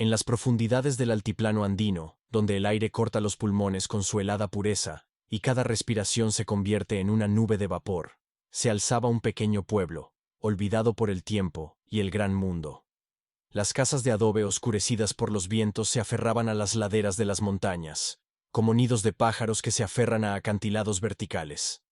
En las profundidades del altiplano andino, donde el aire corta los pulmones con su helada pureza, y cada respiración se convierte en una nube de vapor, se alzaba un pequeño pueblo, olvidado por el tiempo y el gran mundo. Las casas de adobe oscurecidas por los vientos se aferraban a las laderas de las montañas, como nidos de pájaros que se aferran a acantilados verticales.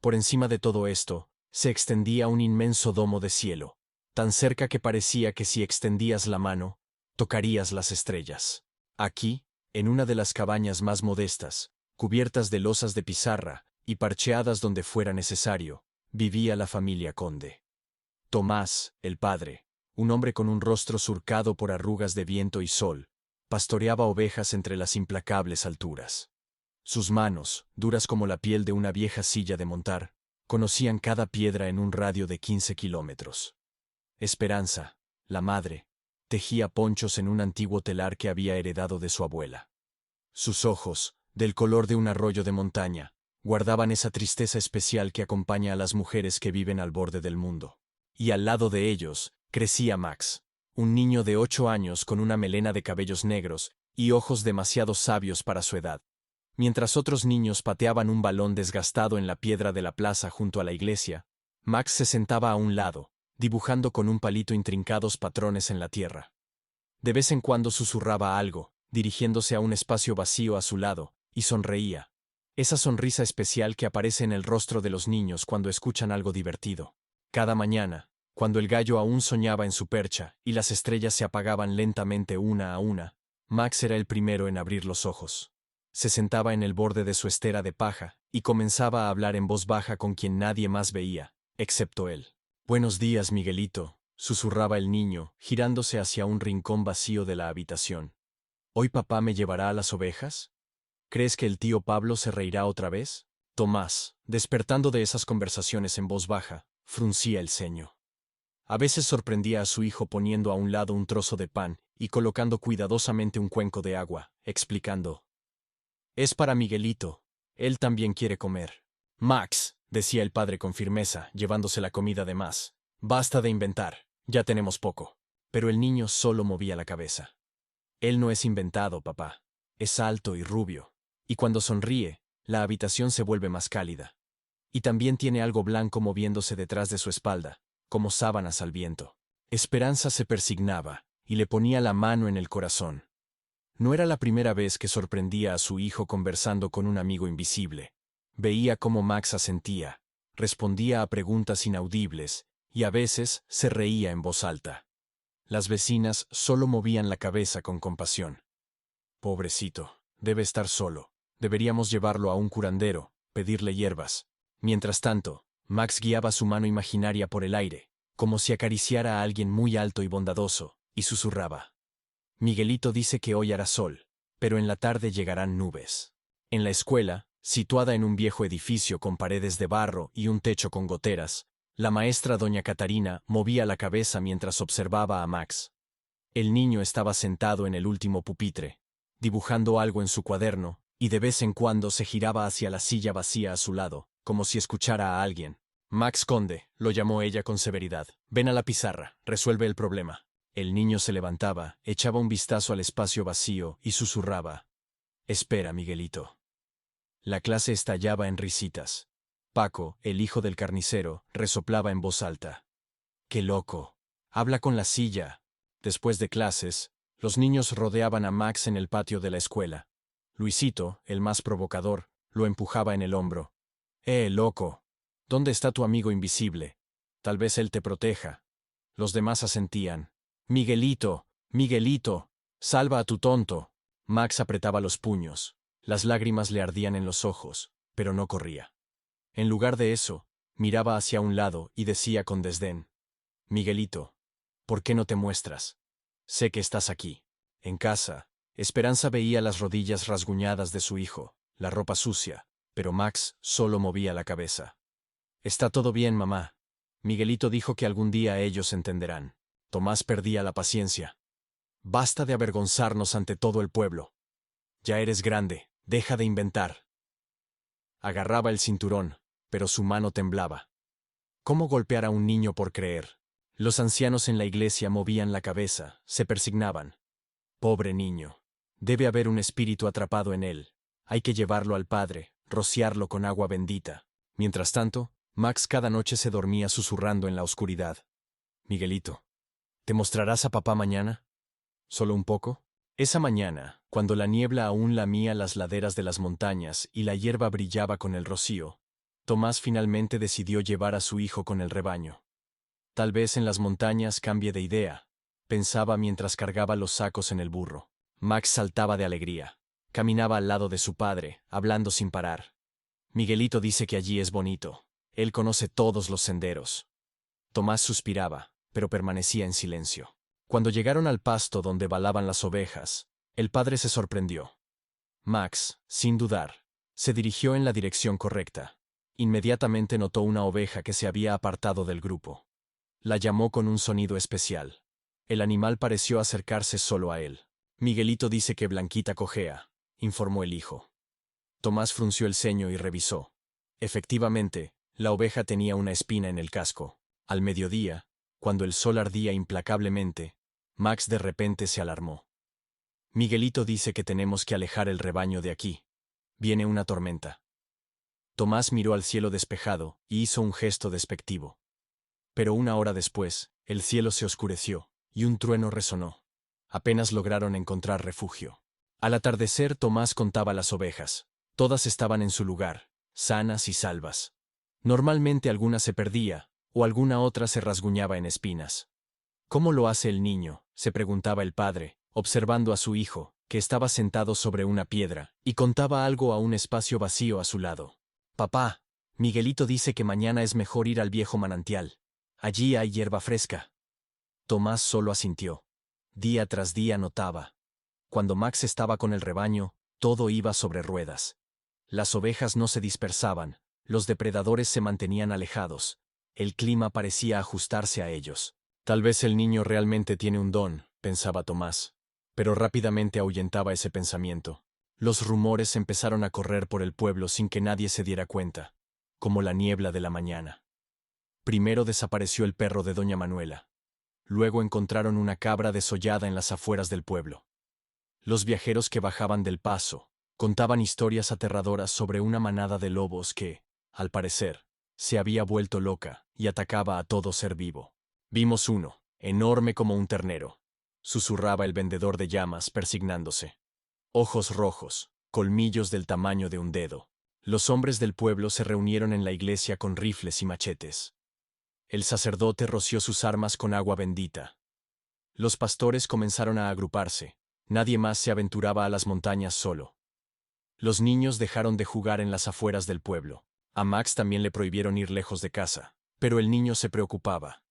Por encima de todo esto, se extendía un inmenso domo de cielo, tan cerca que parecía que si extendías la mano, tocarías las estrellas. Aquí, en una de las cabañas más modestas, cubiertas de losas de pizarra y parcheadas donde fuera necesario, vivía la familia Conde. Tomás, el padre, un hombre con un rostro surcado por arrugas de viento y sol, pastoreaba ovejas entre las implacables alturas. Sus manos, duras como la piel de una vieja silla de montar, conocían cada piedra en un radio de 15 kilómetros. Esperanza, la madre, tejía ponchos en un antiguo telar que había heredado de su abuela. Sus ojos, del color de un arroyo de montaña, guardaban esa tristeza especial que acompaña a las mujeres que viven al borde del mundo. Y al lado de ellos, crecía Max, un niño de 8 años con una melena de cabellos negros y ojos demasiado sabios para su edad. Mientras otros niños pateaban un balón desgastado en la piedra de la plaza junto a la iglesia, Max se sentaba a un lado, dibujando con un palito intrincados patrones en la tierra. De vez en cuando susurraba algo, dirigiéndose a un espacio vacío a su lado, y sonreía. Esa sonrisa especial que aparece en el rostro de los niños cuando escuchan algo divertido. Cada mañana, cuando el gallo aún soñaba en su percha y las estrellas se apagaban lentamente una a una, Max era el primero en abrir los ojos. Se sentaba en el borde de su estera de paja y comenzaba a hablar en voz baja con quien nadie más veía, excepto él. «Buenos días, Miguelito», susurraba el niño, girándose hacia un rincón vacío de la habitación. «¿Hoy papá me llevará a las ovejas? ¿Crees que el tío Pablo se reirá otra vez?» Tomás, despertando de esas conversaciones en voz baja, fruncía el ceño. A veces sorprendía a su hijo poniendo a un lado un trozo de pan y colocando cuidadosamente un cuenco de agua, explicando: «Es para Miguelito, él también quiere comer». «Max», decía el padre con firmeza, llevándose la comida de más, «basta de inventar, ya tenemos poco». Pero el niño solo movía la cabeza. «Él no es inventado, papá. Es alto y rubio. Y cuando sonríe, la habitación se vuelve más cálida. Y también tiene algo blanco moviéndose detrás de su espalda, como sábanas al viento». Esperanza se persignaba y le ponía la mano en el corazón. No era la primera vez que sorprendía a su hijo conversando con un amigo invisible. Veía cómo Max asentía, respondía a preguntas inaudibles y a veces se reía en voz alta. Las vecinas solo movían la cabeza con compasión. «Pobrecito, debe estar solo. Deberíamos llevarlo a un curandero, pedirle hierbas». Mientras tanto, Max guiaba su mano imaginaria por el aire, como si acariciara a alguien muy alto y bondadoso, y susurraba: «Miguelito dice que hoy hará sol, pero en la tarde llegarán nubes». En la escuela, situada en un viejo edificio con paredes de barro y un techo con goteras, la maestra doña Catarina movía la cabeza mientras observaba a Max. El niño estaba sentado en el último pupitre, dibujando algo en su cuaderno, y de vez en cuando se giraba hacia la silla vacía a su lado, como si escuchara a alguien. «Max Conde», lo llamó ella con severidad, «ven a la pizarra, resuelve el problema». El niño se levantaba, echaba un vistazo al espacio vacío y susurraba: «Espera, Miguelito». La clase estallaba en risitas. Paco, el hijo del carnicero, resoplaba en voz alta: «¡Qué loco! Habla con la silla». Después de clases, los niños rodeaban a Max en el patio de la escuela. Luisito, el más provocador, lo empujaba en el hombro. Loco! ¿Dónde está tu amigo invisible? Tal vez él te proteja». Los demás asentían. «Miguelito, Miguelito, salva a tu tonto». Max apretaba los puños. Las lágrimas le ardían en los ojos, pero no corría. En lugar de eso, miraba hacia un lado y decía con desdén: «Miguelito, ¿por qué no te muestras? Sé que estás aquí». En casa, Esperanza veía las rodillas rasguñadas de su hijo, la ropa sucia, pero Max solo movía la cabeza. «Está todo bien, mamá. Miguelito dijo que algún día ellos entenderán». Tomás perdía la paciencia. «Basta de avergonzarnos ante todo el pueblo. Ya eres grande, deja de inventar». Agarraba el cinturón, pero su mano temblaba. ¿Cómo golpear a un niño por creer? Los ancianos en la iglesia movían la cabeza, se persignaban. Pobre niño. Debe haber un espíritu atrapado en él. Hay que llevarlo al padre, rociarlo con agua bendita. Mientras tanto, Max cada noche se dormía susurrando en la oscuridad. Miguelito, ¿te mostrarás a papá mañana? ¿Solo un poco? Esa mañana, cuando la niebla aún lamía las laderas de las montañas y la hierba brillaba con el rocío, Tomás finalmente decidió llevar a su hijo con el rebaño. Tal vez en las montañas cambie de idea, pensaba mientras cargaba los sacos en el burro. Max saltaba de alegría. Caminaba al lado de su padre, hablando sin parar. Miguelito dice que allí es bonito. Él conoce todos los senderos. Tomás suspiraba, pero permanecía en silencio. Cuando llegaron al pasto donde balaban las ovejas, el padre se sorprendió. Max, sin dudar, se dirigió en la dirección correcta. Inmediatamente notó una oveja que se había apartado del grupo. La llamó con un sonido especial. El animal pareció acercarse solo a él. Miguelito dice que Blanquita cojea, informó el hijo. Tomás frunció el ceño y revisó. Efectivamente, la oveja tenía una espina en el casco. Al mediodía, cuando el sol ardía implacablemente, Max de repente se alarmó. Miguelito dice que tenemos que alejar el rebaño de aquí. Viene una tormenta. Tomás miró al cielo despejado y hizo un gesto despectivo. Pero una hora después, el cielo se oscureció, y un trueno resonó. Apenas lograron encontrar refugio. Al atardecer Tomás contaba las ovejas. Todas estaban en su lugar, sanas y salvas. Normalmente alguna se perdía, o alguna otra se rasguñaba en espinas. ¿Cómo lo hace el niño?, se preguntaba el padre, observando a su hijo, que estaba sentado sobre una piedra, y contaba algo a un espacio vacío a su lado. Papá, Miguelito dice que mañana es mejor ir al viejo manantial. Allí hay hierba fresca. Tomás solo asintió. Día tras día notaba. Cuando Max estaba con el rebaño, todo iba sobre ruedas. Las ovejas no se dispersaban, los depredadores se mantenían alejados, el clima parecía ajustarse a ellos. Tal vez el niño realmente tiene un don, pensaba Tomás, pero rápidamente ahuyentaba ese pensamiento. Los rumores empezaron a correr por el pueblo sin que nadie se diera cuenta, como la niebla de la mañana. Primero desapareció el perro de doña Manuela. Luego encontraron una cabra desollada en las afueras del pueblo. Los viajeros que bajaban del paso contaban historias aterradoras sobre una manada de lobos que, al parecer, se había vuelto loca y atacaba a todo ser vivo. Vimos uno, enorme como un ternero, susurraba el vendedor de llamas persignándose. Ojos rojos, colmillos del tamaño de un dedo. Los hombres del pueblo se reunieron en la iglesia con rifles y machetes. El sacerdote roció sus armas con agua bendita. Los pastores comenzaron a agruparse. Nadie más se aventuraba a las montañas solo. Los niños dejaron de jugar en las afueras del pueblo. A Max también le prohibieron ir lejos de casa, pero el niño se preocupaba.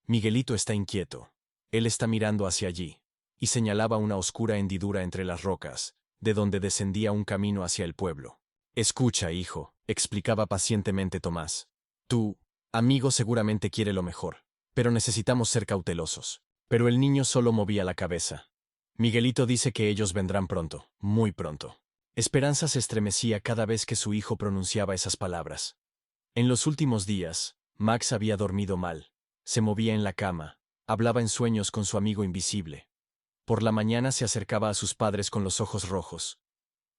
Miguelito está inquieto. Él está mirando hacia allí, y señalaba una oscura hendidura entre las rocas, de donde descendía un camino hacia el pueblo. Escucha, hijo, explicaba pacientemente Tomás. Tu amigo seguramente quiere lo mejor, pero necesitamos ser cautelosos. Pero el niño solo movía la cabeza. Miguelito dice que ellos vendrán pronto, muy pronto. Esperanza se estremecía cada vez que su hijo pronunciaba esas palabras. En los últimos días, Max había dormido mal. Se movía en la cama, hablaba en sueños con su amigo invisible. Por la mañana se acercaba a sus padres con los ojos rojos.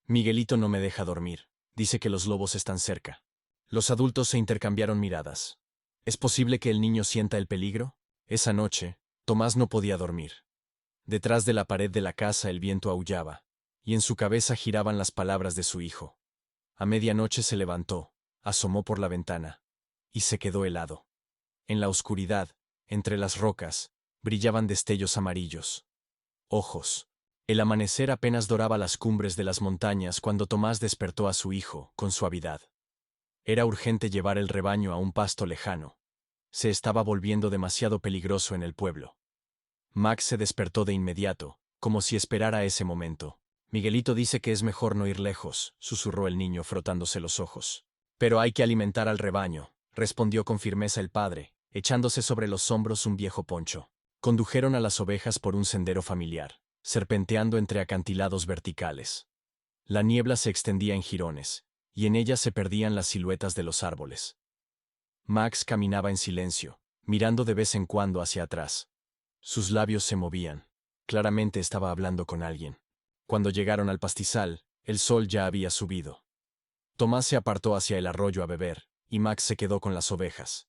Miguelito no me deja dormir, dice que los lobos están cerca. Los adultos se intercambiaron miradas. ¿Es posible que el niño sienta el peligro? Esa noche, Tomás no podía dormir. Detrás de la pared de la casa el viento aullaba, y en su cabeza giraban las palabras de su hijo. A medianoche se levantó, asomó por la ventana, y se quedó helado. En la oscuridad, entre las rocas, brillaban destellos amarillos. Ojos. El amanecer apenas doraba las cumbres de las montañas cuando Tomás despertó a su hijo, con suavidad. Era urgente llevar el rebaño a un pasto lejano. Se estaba volviendo demasiado peligroso en el pueblo. Max se despertó de inmediato, como si esperara ese momento. Miguelito dice que es mejor no ir lejos, susurró el niño frotándose los ojos. Pero hay que alimentar al rebaño, respondió con firmeza el padre, echándose sobre los hombros un viejo poncho. Condujeron a las ovejas por un sendero familiar, serpenteando entre acantilados verticales. La niebla se extendía en jirones, y en ella se perdían las siluetas de los árboles. Max caminaba en silencio, mirando de vez en cuando hacia atrás. Sus labios se movían. Claramente estaba hablando con alguien. Cuando llegaron al pastizal, el sol ya había subido. Tomás se apartó hacia el arroyo a beber, y Max se quedó con las ovejas.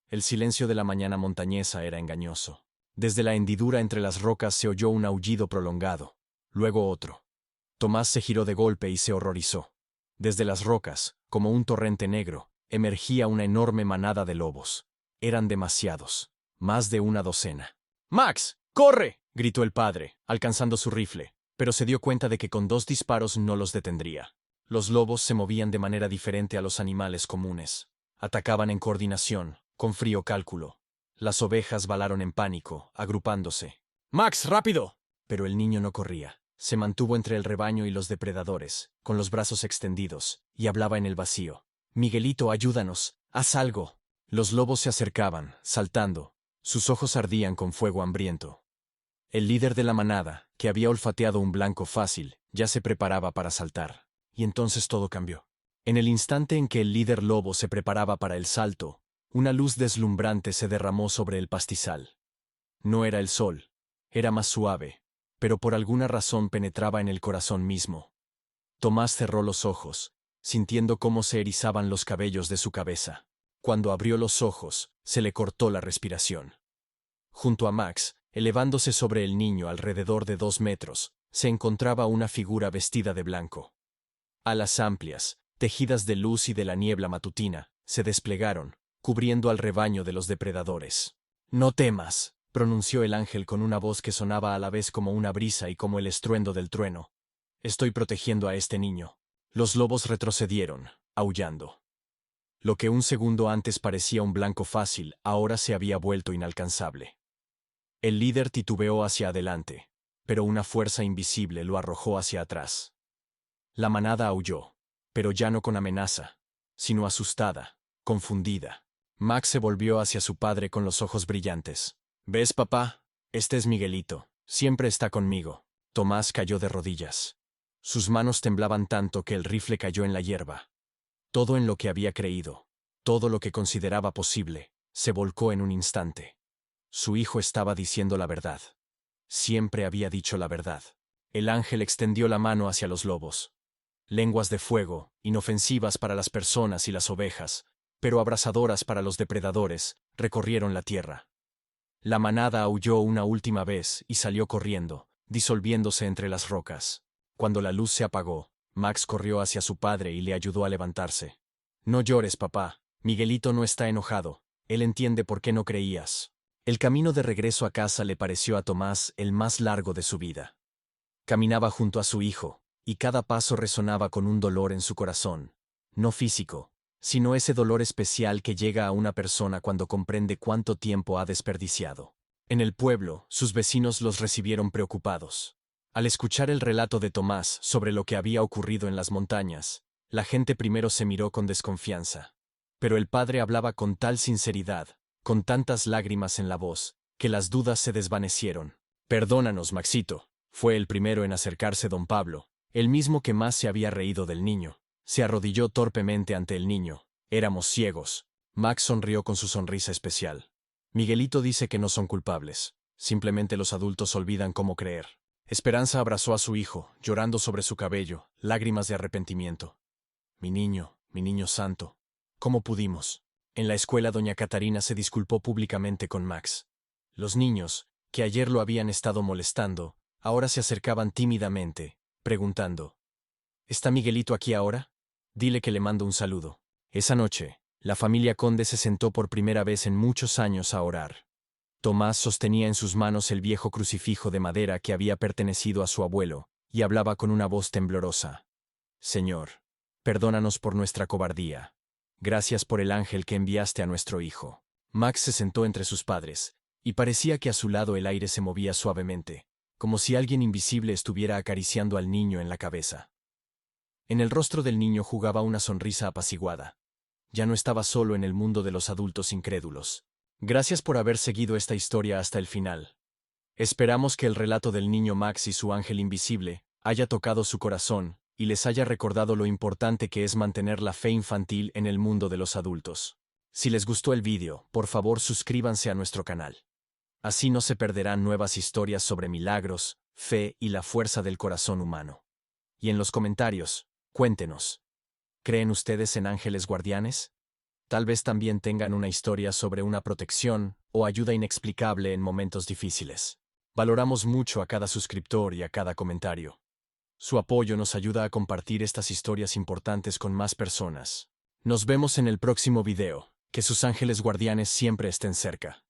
El silencio de la mañana montañesa era engañoso. Desde la hendidura entre las rocas se oyó un aullido prolongado, luego otro. Tomás se giró de golpe y se horrorizó. Desde las rocas, como un torrente negro, emergía una enorme manada de lobos. Eran demasiados, más de una docena. ¡Max! ¡Corre!, gritó el padre, alcanzando su rifle, pero se dio cuenta de que con 2 disparos no los detendría. Los lobos se movían de manera diferente a los animales comunes. Atacaban en coordinación, con frío cálculo. Las ovejas balaron en pánico, agrupándose. ¡Max, rápido! Pero el niño no corría. Se mantuvo entre el rebaño y los depredadores, con los brazos extendidos, y hablaba en el vacío. «Miguelito, ayúdanos. Haz algo». Los lobos se acercaban, saltando. Sus ojos ardían con fuego hambriento. El líder de la manada, que había olfateado un blanco fácil, ya se preparaba para saltar. Y entonces todo cambió. En el instante en que el líder lobo se preparaba para el salto, una luz deslumbrante se derramó sobre el pastizal. No era el sol, era más suave, pero por alguna razón penetraba en el corazón mismo. Tomás cerró los ojos, sintiendo cómo se erizaban los cabellos de su cabeza. Cuando abrió los ojos, se le cortó la respiración. Junto a Max, elevándose sobre el niño alrededor de 2 metros, se encontraba una figura vestida de blanco. Alas amplias, tejidas de luz y de la niebla matutina, se desplegaron, cubriendo al rebaño de los depredadores. «No temas», pronunció el ángel con una voz que sonaba a la vez como una brisa y como el estruendo del trueno. «Estoy protegiendo a este niño». Los lobos retrocedieron, aullando. Lo que un segundo antes parecía un blanco fácil, ahora se había vuelto inalcanzable. El líder titubeó hacia adelante, pero una fuerza invisible lo arrojó hacia atrás. La manada aulló, pero ya no con amenaza, sino asustada, confundida. Max se volvió hacia su padre con los ojos brillantes. «¿Ves, papá? Este es Miguelito. Siempre está conmigo». Tomás cayó de rodillas. Sus manos temblaban tanto que el rifle cayó en la hierba. Todo en lo que había creído, todo lo que consideraba posible, se volcó en un instante. Su hijo estaba diciendo la verdad. Siempre había dicho la verdad. El ángel extendió la mano hacia los lobos. Lenguas de fuego, inofensivas para las personas y las ovejas, pero abrasadoras para los depredadores, recorrieron la tierra. La manada aulló una última vez y salió corriendo, disolviéndose entre las rocas. Cuando la luz se apagó, Max corrió hacia su padre y le ayudó a levantarse. «No llores, papá. Miguelito no está enojado. Él entiende por qué no creías». El camino de regreso a casa le pareció a Tomás el más largo de su vida. Caminaba junto a su hijo, y cada paso resonaba con un dolor en su corazón, no físico, sino ese dolor especial que llega a una persona cuando comprende cuánto tiempo ha desperdiciado. En el pueblo, sus vecinos los recibieron preocupados. Al escuchar el relato de Tomás sobre lo que había ocurrido en las montañas, la gente primero se miró con desconfianza. Pero el padre hablaba con tal sinceridad, con tantas lágrimas en la voz, que las dudas se desvanecieron. «Perdónanos, Maxito», fue el primero en acercarse don Pablo, el mismo que más se había reído del niño. Se arrodilló torpemente ante el niño. «Éramos ciegos». Max sonrió con su sonrisa especial. «Miguelito dice que no son culpables. Simplemente los adultos olvidan cómo creer». Esperanza abrazó a su hijo, llorando sobre su cabello, lágrimas de arrepentimiento. mi niño santo, ¿cómo pudimos?» En la escuela doña Catarina se disculpó públicamente con Max. Los niños, que ayer lo habían estado molestando, ahora se acercaban tímidamente, preguntando: «¿Está Miguelito aquí ahora? Dile que le mando un saludo». Esa noche, la familia Conde se sentó por primera vez en muchos años a orar. Tomás sostenía en sus manos el viejo crucifijo de madera que había pertenecido a su abuelo, y hablaba con una voz temblorosa: «Señor, perdónanos por nuestra cobardía. Gracias por el ángel que enviaste a nuestro hijo». Max se sentó entre sus padres, y parecía que a su lado el aire se movía suavemente, como si alguien invisible estuviera acariciando al niño en la cabeza. En el rostro del niño jugaba una sonrisa apaciguada. Ya no estaba solo en el mundo de los adultos incrédulos. Gracias por haber seguido esta historia hasta el final. Esperamos que el relato del niño Max y su ángel invisible haya tocado su corazón y les haya recordado lo importante que es mantener la fe infantil en el mundo de los adultos. Si les gustó el vídeo, por favor suscríbanse a nuestro canal. Así no se perderán nuevas historias sobre milagros, fe y la fuerza del corazón humano. Y en los comentarios, cuéntenos. ¿Creen ustedes en ángeles guardianes? Tal vez también tengan una historia sobre una protección o ayuda inexplicable en momentos difíciles. Valoramos mucho a cada suscriptor y a cada comentario. Su apoyo nos ayuda a compartir estas historias importantes con más personas. Nos vemos en el próximo video. Que sus ángeles guardianes siempre estén cerca.